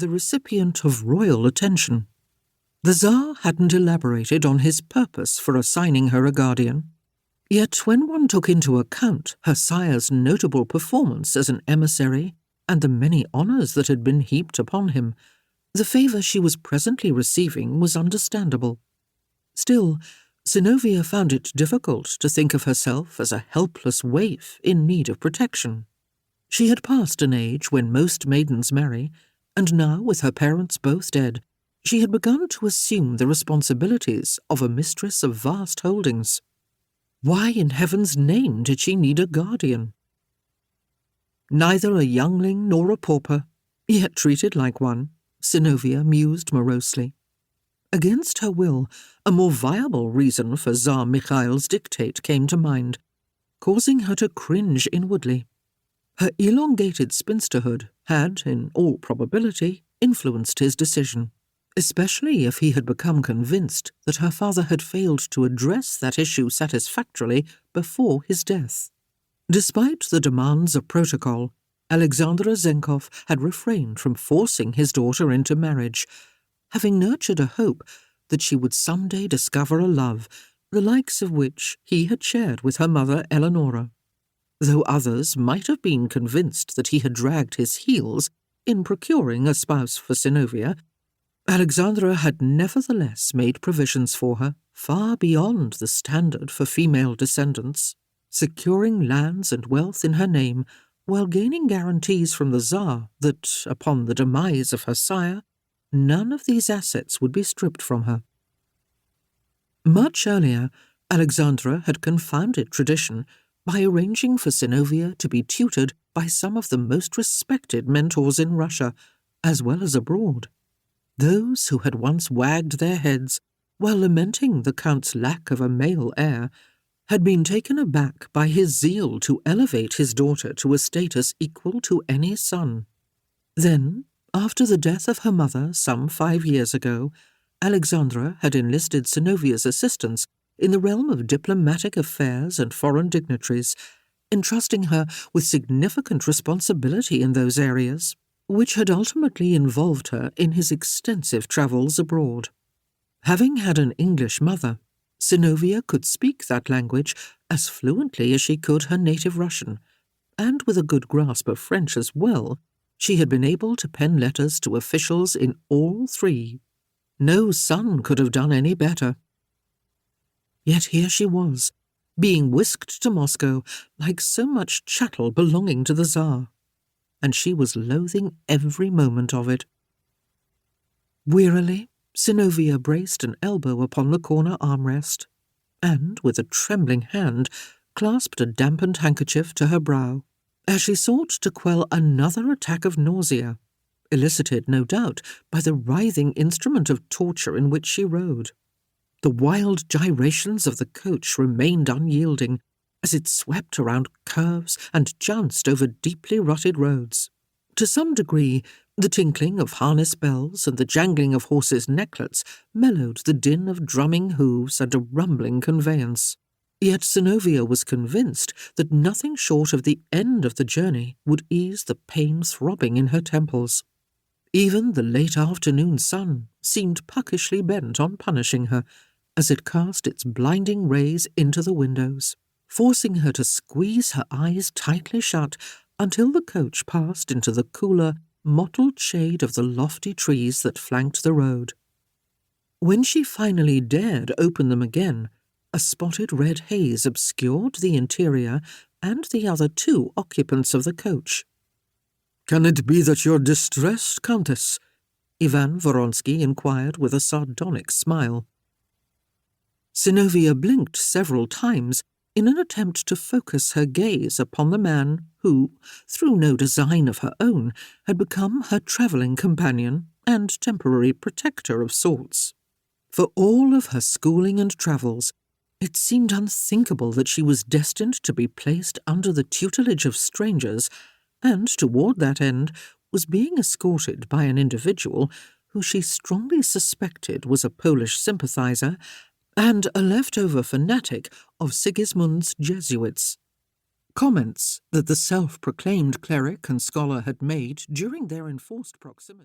the recipient of royal attention. The Tsar hadn't elaborated on his purpose for assigning her a guardian. Yet when one took into account her sire's notable performance as an emissary and the many honours that had been heaped upon him, the favour she was presently receiving was understandable. Still, Synnovea found it difficult to think of herself as a helpless waif in need of protection. She had passed an age when most maidens marry, and now, with her parents both dead, she had begun to assume the responsibilities of a mistress of vast holdings. Why in heaven's name did she need a guardian? Neither a youngling nor a pauper, yet treated like one, Synnovea mused morosely. Against her will, a more viable reason for Tsar Mikhail's dictate came to mind, causing her to cringe inwardly. Her elongated spinsterhood had, in all probability, influenced his decision, especially if he had become convinced that her father had failed to address that issue satisfactorily before his death. Despite the demands of protocol, Alexandra Zenkov had refrained from forcing his daughter into marriage, having nurtured a hope that she would someday discover a love, the likes of which he had shared with her mother Eleonora. Though others might have been convinced that he had dragged his heels in procuring a spouse for Synnovea, Alexandra had nevertheless made provisions for her far beyond the standard for female descendants, securing lands and wealth in her name while gaining guarantees from the Tsar that, upon the demise of her sire, none of these assets would be stripped from her. Much earlier, Alexandra had confounded tradition by arranging for Synnovea to be tutored by some of the most respected mentors in Russia, as well as abroad. Those who had once wagged their heads while lamenting the Count's lack of a male heir had been taken aback by his zeal to elevate his daughter to a status equal to any son. Then, after the death of her mother some 5 years ago, Alexandra had enlisted Synnovea's assistance in the realm of diplomatic affairs and foreign dignitaries, entrusting her with significant responsibility in those areas, which had ultimately involved her in his extensive travels abroad. Having had an English mother, Synnovea could speak that language as fluently as she could her native Russian, and with a good grasp of French as well, she had been able to pen letters to officials in all three. No son could have done any better. Yet here she was, being whisked to Moscow like so much chattel belonging to the Tsar, and she was loathing every moment of it. Wearily, Synnovea braced an elbow upon the corner armrest, and, with a trembling hand, clasped a dampened handkerchief to her brow, as she sought to quell another attack of nausea, elicited, no doubt, by the writhing instrument of torture in which she rode. The wild gyrations of the coach remained unyielding, as it swept around curves and jounced over deeply rutted roads. To some degree, the tinkling of harness bells and the jangling of horses' necklets mellowed the din of drumming hooves and a rumbling conveyance. Yet Synnovea was convinced that nothing short of the end of the journey would ease the pain throbbing in her temples. Even the late afternoon sun seemed puckishly bent on punishing her, as it cast its blinding rays into the windows, forcing her to squeeze her eyes tightly shut until the coach passed into the cooler, mottled shade of the lofty trees that flanked the road. When she finally dared open them again, a spotted red haze obscured the interior and the other 2 occupants of the coach. "Can it be that you're distressed, Countess?" Ivan Voronsky inquired with a sardonic smile. Synnovea blinked several times in an attempt to focus her gaze upon the man who, through no design of her own, had become her travelling companion and temporary protector of sorts. For all of her schooling and travels, it seemed unthinkable that she was destined to be placed under the tutelage of strangers, and toward that end was being escorted by an individual who she strongly suspected was a Polish sympathizer and a leftover fanatic of Sigismund's Jesuits. Comments that the self-proclaimed cleric and scholar had made during their enforced proximity